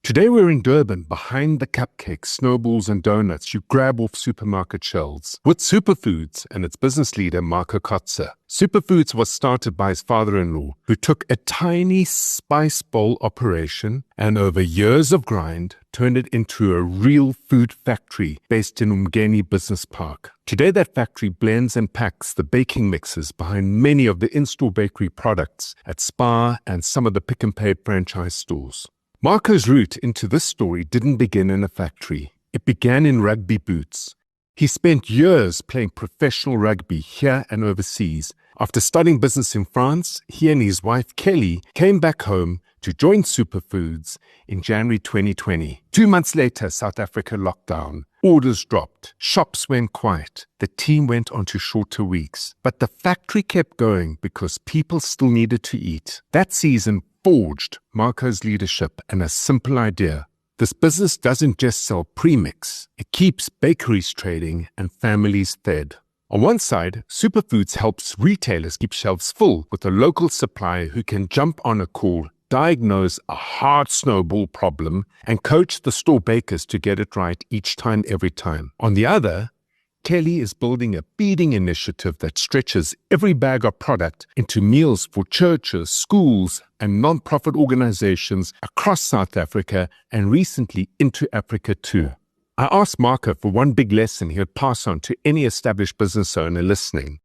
Today we're in Durban, behind the cupcakes, snowballs and donuts you grab off supermarket shelves, with Supafoods and its business leader, Kotze. Supafoods was started by his father-in-law, who took a tiny spice bowl operation and over years of grind, turned it into a real food factory based in Umgeni Business Park. Today that factory blends and packs the baking mixes behind many of the in-store bakery products at SPAR and some of the Pick and Pay franchise stores. Marco's route into this story didn't begin in a factory. It began in rugby boots. He spent years playing professional rugby here and overseas. After studying business in France, he and his wife Kelly came back home to join Supafoods in January 2020. 2 months later, South Africa locked down. Orders dropped. Shops went quiet. The team went on to shorter weeks. But the factory kept going because people still needed to eat. That season forged Marco's leadership and a simple idea. This business doesn't just sell premix. It keeps bakeries trading and families fed. On one side, Supafoods helps retailers keep shelves full with a local supplier who can jump on a call, diagnose a hard snowball problem, and coach the store bakers to get it right each time, every time. On the other, Kelly is building a feeding initiative that stretches every bag of product into meals for churches, schools, and non-profit organizations across South Africa and recently into Africa too. I asked Marco for one big lesson he would pass on to any established business owner listening.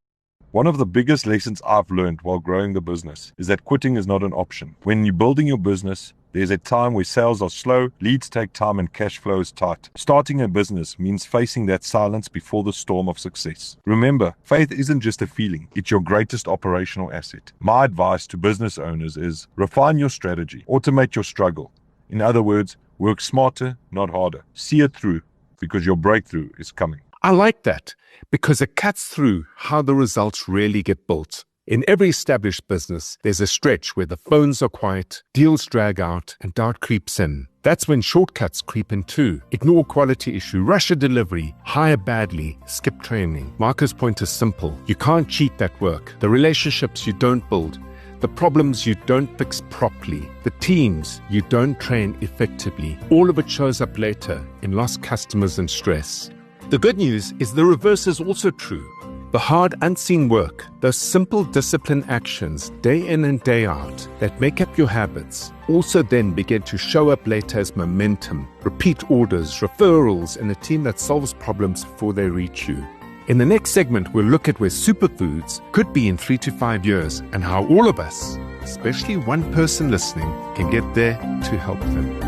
One of the biggest lessons I've learned while growing the business is that quitting is not an option. When you're building your business, there's a time where sales are slow, leads take time, and cash flow is tight. Starting a business means facing that silence before the storm of success. Remember, faith isn't just a feeling, it's your greatest operational asset. My advice to business owners is refine your strategy, automate your struggle. In other words, work smarter, not harder. See it through, because your breakthrough is coming. I like that, because it cuts through how the results really get built. In every established business, there's a stretch where the phones are quiet, deals drag out, and doubt creeps in. That's when shortcuts creep in too. Ignore quality issue, rush a delivery, hire badly, skip training. Marco's point is simple. You can't cheat that work. The relationships you don't build, the problems you don't fix properly, the teams you don't train effectively, all of it shows up later in lost customers and stress. The good news is the reverse is also true. The hard, unseen work, those simple discipline actions, day in and day out, that make up your habits, also then begin to show up later as momentum, repeat orders, referrals, and a team that solves problems before they reach you. In the next segment, we'll look at where Supafoods could be in 3 to 5 years and how all of us, especially one person listening, can get there to help them.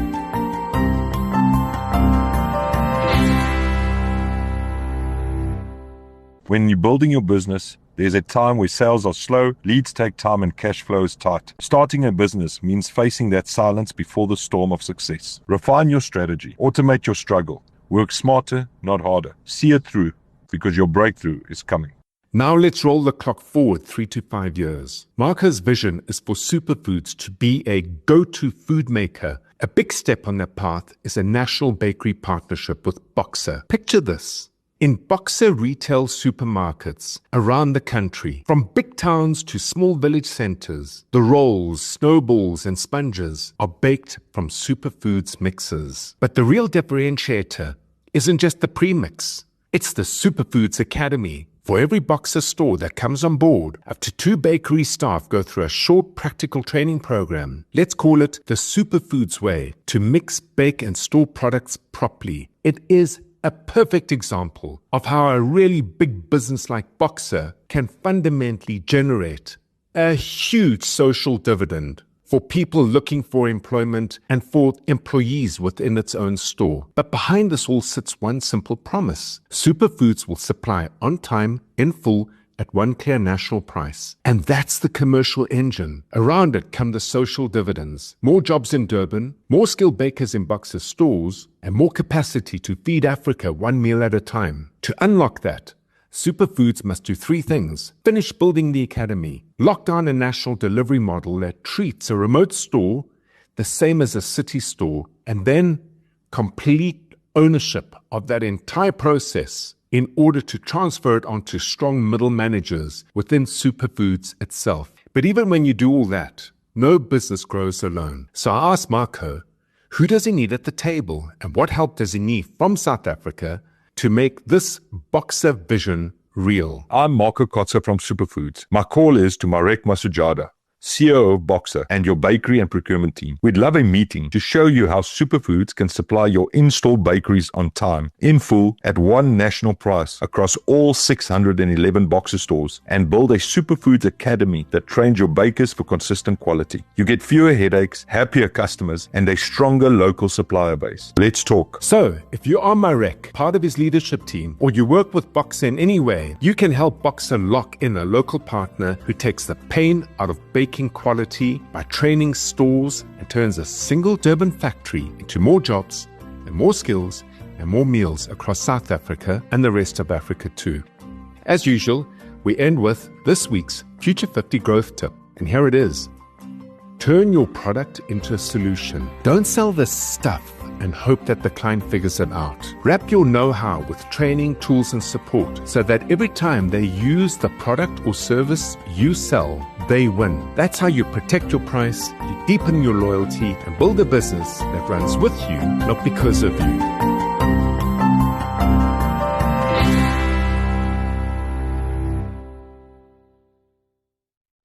When you're building your business, there's a time where sales are slow, leads take time, and cash flow is tight. Starting a business means facing that silence before the storm of success. Refine your strategy, automate your struggle, work smarter, not harder. See it through, because your breakthrough is coming. Now let's roll the clock forward 3 to 5 years. Marco's vision is for Supafoods to be a go-to food maker. A big step on that path is a national bakery partnership with Boxer. Picture this. In Boxer retail supermarkets around the country, from big towns to small village centers, the rolls, snowballs, and sponges are baked from Supafoods mixes. But the real differentiator isn't just the premix. It's the Supafoods Academy. For every Boxer store that comes on board, up to 2 bakery staff go through a short practical training program. Let's call it the Supafoods way to mix, bake, and store products properly. It is a perfect example of how a really big business like Boxer can fundamentally generate a huge social dividend for people looking for employment and for employees within its own store. But behind this all sits one simple promise. Supafoods will supply on time, in full, at one clear national price. And that's the commercial engine. Around it come the social dividends. More jobs in Durban, more skilled bakers in Boxer stores, and more capacity to feed Africa one meal at a time. To unlock that, Supafoods must do 3 things. Finish building the academy, lock down a national delivery model that treats a remote store the same as a city store, and then complete ownership of that entire process in order to transfer it onto strong middle managers within Supafoods itself. But even when you do all that, no business grows alone. So I asked Marco, Who does he need at the table, and what help does he need from South Africa to make this Boxer vision real? I'm Marco Kotze from Supafoods. My call is to Marek Masujada, CEO of Boxer, and your bakery and procurement team. We'd love a meeting to show you how Supafoods can supply your in-store bakeries on time, in full, at one national price across all 611 Boxer stores, and build a Supafoods Academy that trains your bakers for consistent quality. You get fewer headaches, happier customers, and a stronger local supplier base. Let's talk. So, if you are Marek, part of his leadership team, or you work with Boxer in any way, you can help Boxer lock in a local partner who takes the pain out of baking quality by training stores and turns a single Durban factory into more jobs and more skills and more meals across South Africa and the rest of Africa too. As usual, we end with this week's Future 50 growth tip, and here it is. Turn your product into a solution. Don't sell the stuff and hope that the client figures it out. Wrap your know-how with training, tools, and support so that every time they use the product or service you sell, they win. That's how you protect your price, you deepen your loyalty, and build a business that runs with you, not because of you.